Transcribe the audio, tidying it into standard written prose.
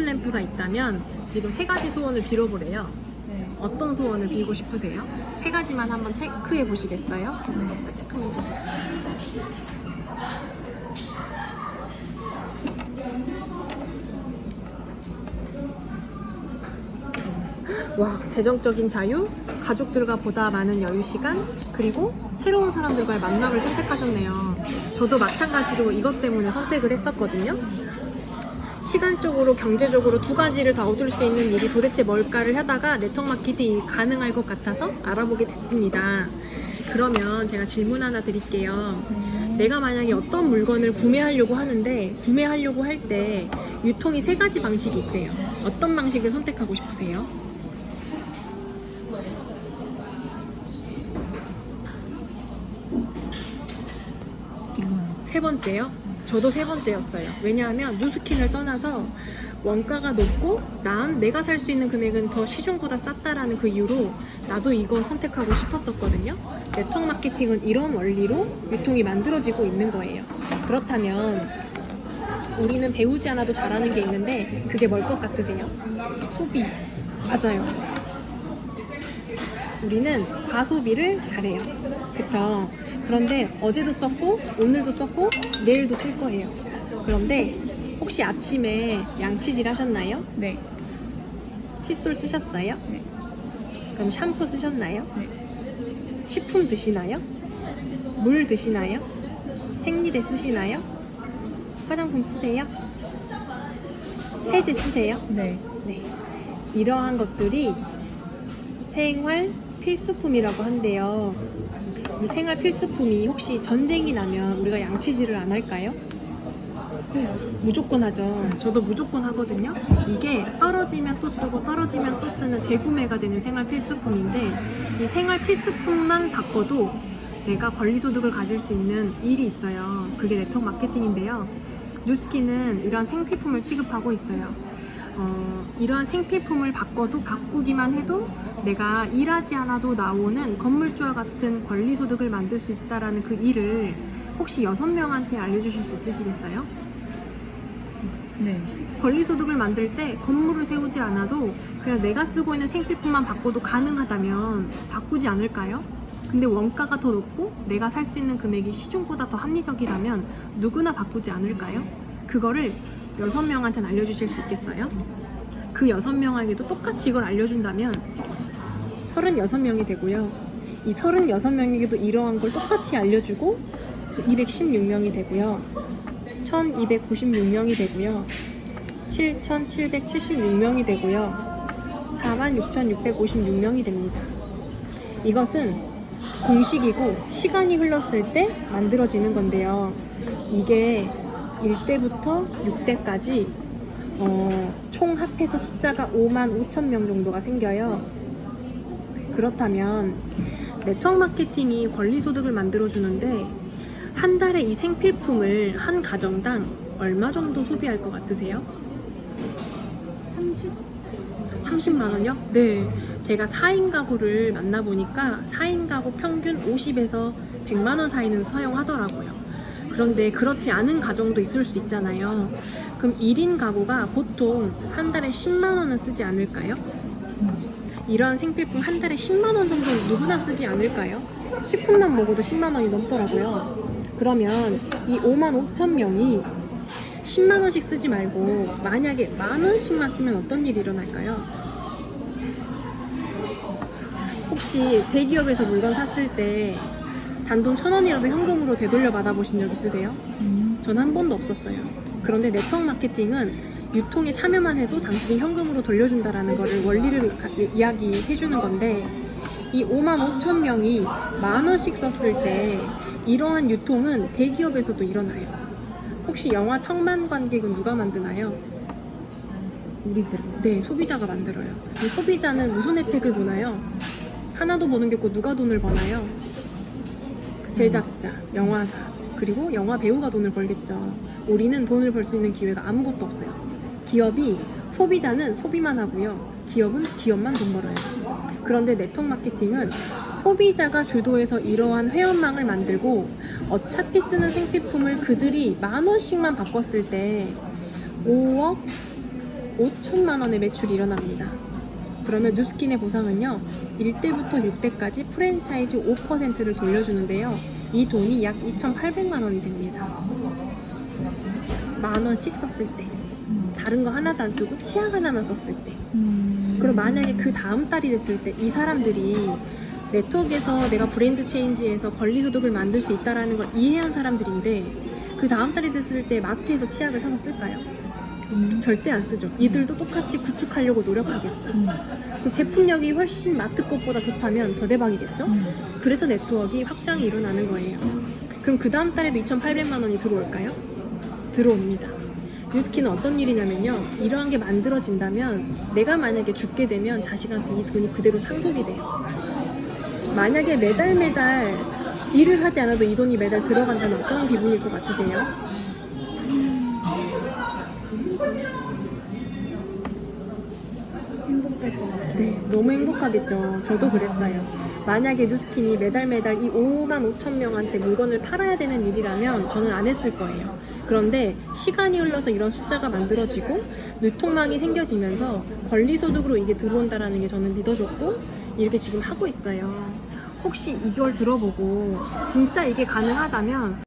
램프가 있다면 지금 세 가지 소원을 빌어보래요. 네. 어떤 소원을 빌고 싶으세요? 세 가지만 한번 체크해 보시겠어요? 그래서 딱 체크해 주세요. 와, 재정적인 자유, 가족들과 보다 많은 여유 시간, 그리고 새로운 사람들과의 만남을 선택하셨네요. 저도 마찬가지로 이것 때문에 선택을 했었거든요. 시간적으로, 경제적으로 두 가지를 다 얻을 수 있는 일이 도대체 뭘까를 하다가 네트워크 마케팅이 가능할 것 같아서 알아보게 됐습니다. 그러면 제가 질문 하나 드릴게요. 내가 만약에 어떤 물건을 구매하려고 하는데 구매하려고 할 때 유통이 세 가지 방식이 있대요. 어떤 방식을 선택하고 싶으세요? 이거요. 세 번째요? 저도 세 번째였어요. 왜냐하면 누스킨을 떠나서 원가가 높고 내가 살 수 있는 금액은 더 시중보다 쌌다라는 그 이유로 나도 이거 선택하고 싶었었거든요. 네트워크 마케팅은 이런 원리로 유통이 만들어지고 있는 거예요. 그렇다면 우리는 배우지 않아도 잘하는 게 있는데 그게 뭘 것 같으세요? 소비. 맞아요. 우리는 과소비를 잘해요. 그쵸? 그런데 어제도 썼고 오늘도 썼고 내일도 쓸 거예요. 그런데 혹시 아침에 양치질 하셨나요? 네. 칫솔 쓰셨어요? 네. 그럼 샴푸 쓰셨나요? 네. 식품 드시나요? 물 드시나요? 생리대 쓰시나요? 화장품 쓰세요? 세제 쓰세요? 네. 네. 이러한 것들이 생활 필수품이라고 한대요. 이 생활 필수품이 혹시 전쟁이 나면 우리가 양치질을 안 할까요? 해요. 무조건 하죠. 저도 무조건 하거든요. 이게 떨어지면 또 쓰고 떨어지면 또 쓰는 재구매가 되는 생활 필수품인데 이 생활 필수품만 바꿔도 내가 권리소득을 가질 수 있는 일이 있어요. 그게 네트워크 마케팅인데요. 뉴스킨은 이러한 생필품을 취급하고 있어요. 이러한 생필품을 바꾸기만 해도 내가 일하지 않아도 나오는 건물주와 같은 권리소득을 만들 수 있다는 그 일을 혹시 6명한테 알려주실 수 있으시겠어요? 네. 권리소득을 만들 때 건물을 세우지 않아도 그냥 내가 쓰고 있는 생필품만 바꿔도 가능하다면 바꾸지 않을까요? 근데 원가가 더 높고 내가 살 수 있는 금액이 시중보다 더 합리적이라면 누구나 바꾸지 않을까요? 그거를 6명한테는 알려주실 수 있겠어요? 그 6명에게도 똑같이 이걸 알려준다면 36명이 되고요. 이 36명에게도 이러한 걸 똑같이 알려주고 216명이 되고요. 1296명이 되고요. 7776명이 되고요. 46,656명이 됩니다. 이것은 공식이고 시간이 흘렀을 때 만들어지는 건데요. 이게 1대부터 6대까지 총 합해서 숫자가 55,000명 정도가 생겨요. 그렇다면 네트워크 마케팅이 권리소득을 만들어주는데 한 달에 이 생필품을 한 가정당 얼마 정도 소비할 것 같으세요? 30만 원이요? 네. 제가 4인 가구를 만나보니까 4인 가구 평균 50에서 100만 원 사이는 사용하더라고요. 그런데 그렇지 않은 가정도 있을 수 있잖아요. 그럼 1인 가구가 보통 한 달에 10만 원은 쓰지 않을까요? 이러한 생필품 한 달에 10만 원 정도는 누구나 쓰지 않을까요? 식품만 먹어도 10만 원이 넘더라고요. 그러면 이 55,000명이 10만 원씩 쓰지 말고 만약에 만 원씩만 쓰면 어떤 일이 일어날까요? 혹시 대기업에서 물건 샀을 때 단돈 1,000원이라도 현금으로 되돌려 받아보신 적 있으세요? 전 한 번도 없었어요. 그런데 네트워크 마케팅은 유통에 참여만 해도 당신이 현금으로 돌려준다라는 거를 원리를 이야기해주는 건데 이 55,000명이 만 원씩 썼을 때 이러한 유통은 대기업에서도 일어나요. 혹시 영화 천만관객은 누가 만드나요? 우리들이요. 네, 소비자가 만들어요. 이 소비자는 무슨 혜택을 보나요? 하나도 보는 게 없고 누가 돈을 버나요? 제작자, 영화사, 그리고 영화 배우가 돈을 벌겠죠. 우리는 돈을 벌 수 있는 기회가 아무것도 없어요. 소비자는 소비만 하고요. 기업은 기업만 돈 벌어요. 그런데 네트워크 마케팅은 소비자가 주도해서 이러한 회원망을 만들고 어차피 쓰는 생필품을 그들이 만 원씩만 바꿨을 때 5억, 5천만 원의 매출이 일어납니다. 그러면 누스킨의 보상은요, 1대부터 6대까지 프랜차이즈 5%를 돌려주는데요. 이 돈이 약 2,800만 원이 됩니다. 만 원씩 썼을 때. 다른 거 하나도 안 쓰고 치약 하나만 썼을 때. 그럼 만약에 그 다음 달이 됐을 때 이 사람들이 네트워크에서 내가 브랜드 체인지에서 권리소득을 만들 수 있다는 걸 이해한 사람들인데 그 다음 달이 됐을 때 마트에서 치약을 사서 쓸까요? 절대 안 쓰죠. 이들도 똑같이 구축하려고 노력하겠죠. 그 제품력이 훨씬 마트 것보다 좋다면 더 대박이겠죠? 그래서 네트워크 확장이 일어나는 거예요. 그럼 그 다음 달에도 2,800만 원이 들어올까요? 들어옵니다. 뉴스킨은 어떤 일이냐면요, 이러한 게 만들어진다면 내가 만약에 죽게 되면 자식한테 이 돈이 그대로 상속이 돼요. 만약에 매달 일을 하지 않아도 이 돈이 매달 들어간다면 어떤 기분일 것 같으세요? 행복할 것 같아요. 네, 너무 행복하겠죠. 저도 그랬어요. 만약에 뉴스킨이 매달 이 5만 5천 명한테 물건을 팔아야 되는 일이라면 저는 안 했을 거예요. 그런데 시간이 흘러서 이런 숫자가 만들어지고 유통망이 생겨지면서 권리소득으로 이게 들어온다라는 게 저는 믿어졌고 이렇게 지금 하고 있어요. 혹시 이걸 들어보고 진짜 이게 가능하다면